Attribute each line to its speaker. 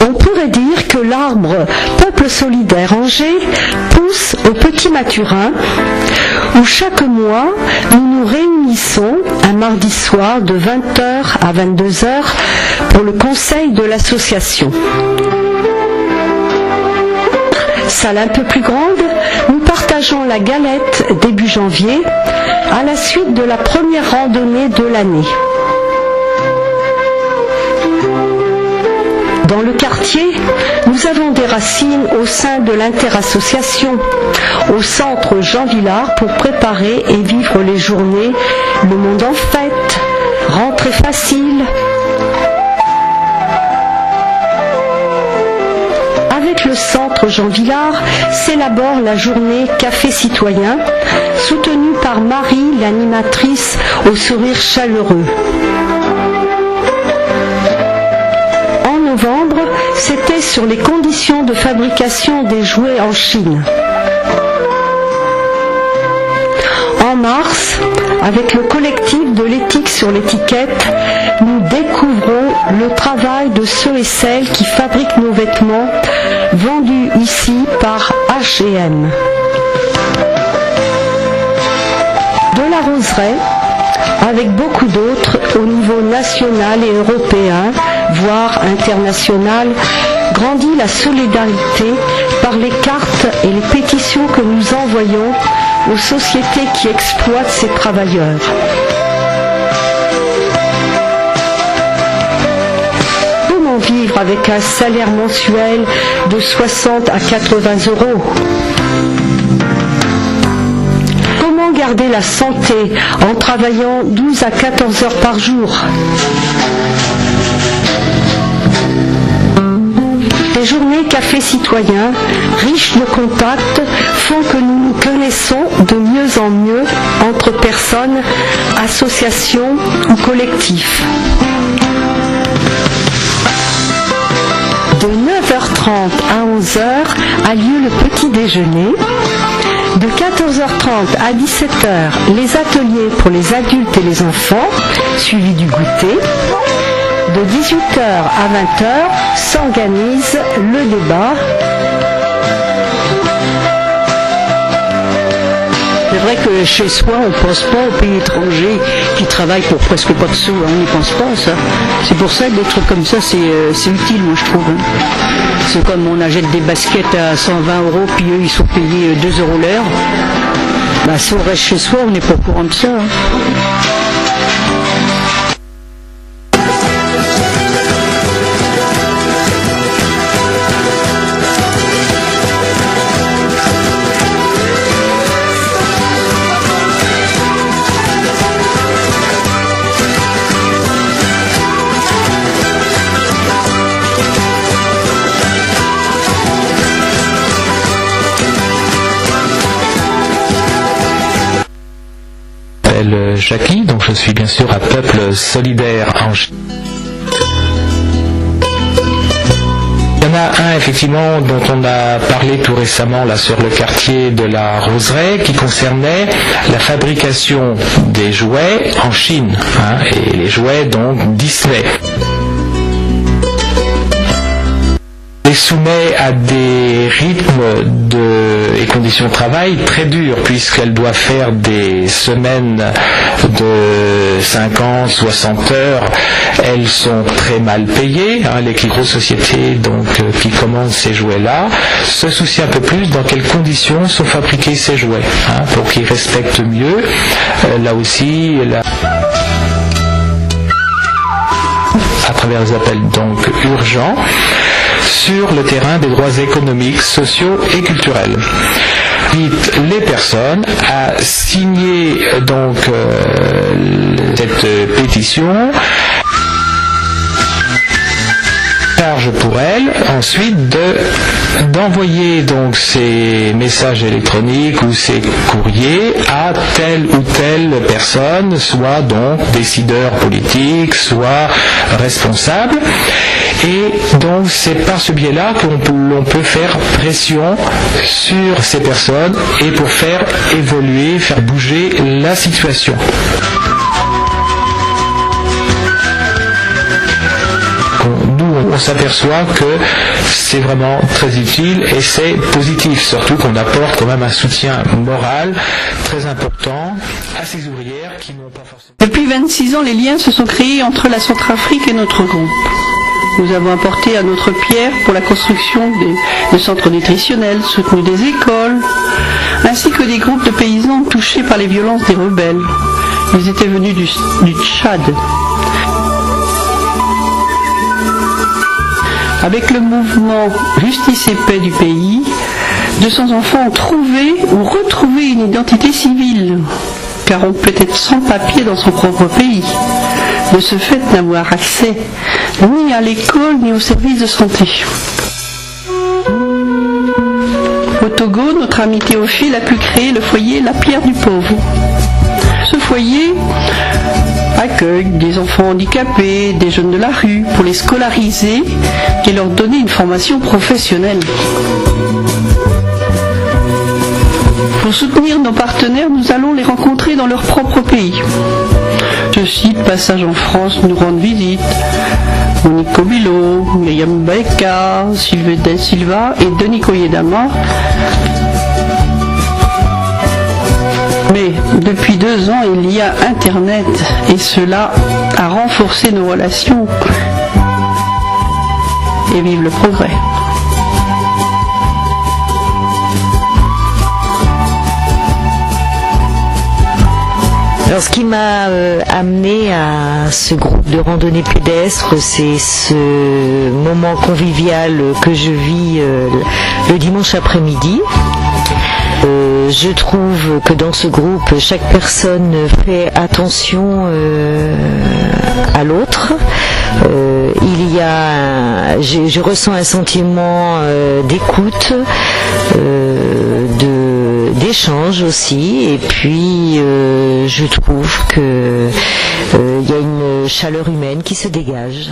Speaker 1: On pourrait dire que l'arbre Peuple solidaire Angers pousse au Petit Mathurin, où chaque mois nous nous réunissons un mardi soir de 20h à 22h pour le conseil de l'association. Salle un peu plus grande, nous partageons la galette début janvier à la suite de la première randonnée de l'année. Dans le quartier, nous avons des racines au sein de l'interassociation, au centre Jean Villard pour préparer et vivre les journées, le monde en fête, rentrée facile. Avec le centre Jean Villard s'élabore la journée Café Citoyen, soutenue par Marie, l'animatrice au sourire chaleureux. Novembre, c'était sur les conditions de fabrication des jouets en Chine. En mars, avec le collectif de l'éthique sur l'étiquette, nous découvrons le travail de ceux et celles qui fabriquent nos vêtements, vendus ici par H&M. De la roseraie, avec beaucoup d'autres au niveau national et européen, voire international, grandit la solidarité par les cartes et les pétitions que nous envoyons aux sociétés qui exploitent ces travailleurs. Comment vivre avec un salaire mensuel de 60 à 80 euros ? Comment garder la santé en travaillant 12 à 14 heures par jour ? Les journées Café Citoyen, riches de contacts, font que nous nous connaissons de mieux en mieux entre personnes, associations ou collectifs. De 9h30 à 11h a lieu le petit déjeuner. De 14h30 à 17h, les ateliers pour les adultes et les enfants, suivis du goûter. De 18h à 20h s'organise le débat.
Speaker 2: C'est vrai que chez soi, on ne pense pas aux pays étrangers qui travaillent pour presque pas de sous. On n'y pense pas, ça. C'est pour ça que des trucs comme ça, c'est utile, moi, je trouve. C'est comme on achète des baskets à 120 €, puis eux, ils sont payés 2 € l'heure. Bah, si on reste chez soi, on n'est pas au courant de ça.
Speaker 3: Jackie, donc je suis bien sûr à Peuple solidaire Angers. Il y en a un effectivement dont on a parlé tout récemment là sur le quartier de la Roseraie qui concernait la fabrication des jouets en Chine, et les jouets donc Disney. Les soumet à des rythmes et conditions de travail très durs puisqu'elle doit faire des semaines de 50, 60 heures. Elles sont très mal payées. Les grosses sociétés donc qui commandent ces jouets-là se soucient un peu plus dans quelles conditions sont fabriqués ces jouets pour qu'ils respectent mieux. Là aussi, à travers les appels donc urgents, sur le terrain des droits économiques, sociaux et culturels. Les personnes à signer donc cette pétition. Charge pour elle ensuite d'envoyer donc ces messages électroniques ou ces courriers à telle ou telle personne, soit donc décideur politique, soit responsable. Et donc c'est par ce biais-là qu'on peut faire pression sur ces personnes et pour faire évoluer, faire bouger la situation. Nous, on s'aperçoit que c'est vraiment très utile et c'est positif, surtout qu'on apporte quand même un soutien moral très important à ces ouvrières qui n'ont pas forcément...
Speaker 2: Depuis 26 ans, les liens se sont créés entre la Centrafrique et notre groupe. Nous avons apporté à notre pierre pour la construction de centres nutritionnels, soutenu des écoles, ainsi que des groupes de paysans touchés par les violences des rebelles. Ils étaient venus du Tchad. Avec le mouvement Justice et Paix du pays, 200 enfants ont trouvé ou retrouvé une identité civile, car on peut être sans papier dans son propre pays. De ce fait, n'avoir accès ni à l'école ni aux services de santé. Au Togo, notre ami Théophile a pu créer le foyer La Pierre du Pauvre. Ce foyer accueille des enfants handicapés, des jeunes de la rue, pour les scolariser et leur donner une formation professionnelle. Pour soutenir nos partenaires, nous allons les rencontrer dans leur propre pays. Je cite Passage en France nous rendent visite. Monique Cobilo, Myriam Baeka, Sylvain Da Silva et Denis Koyedama. Mais depuis 2 ans, il y a Internet et cela a renforcé nos relations. Et vive le progrès.
Speaker 4: Alors ce qui m'a amené à ce groupe de randonnée pédestre, c'est ce moment convivial que je vis le dimanche après-midi. Je trouve que dans ce groupe, chaque personne fait attention à l'autre. Je ressens un sentiment d'écoute, d'échange aussi, et puis je trouve que il y a une chaleur humaine qui se dégage.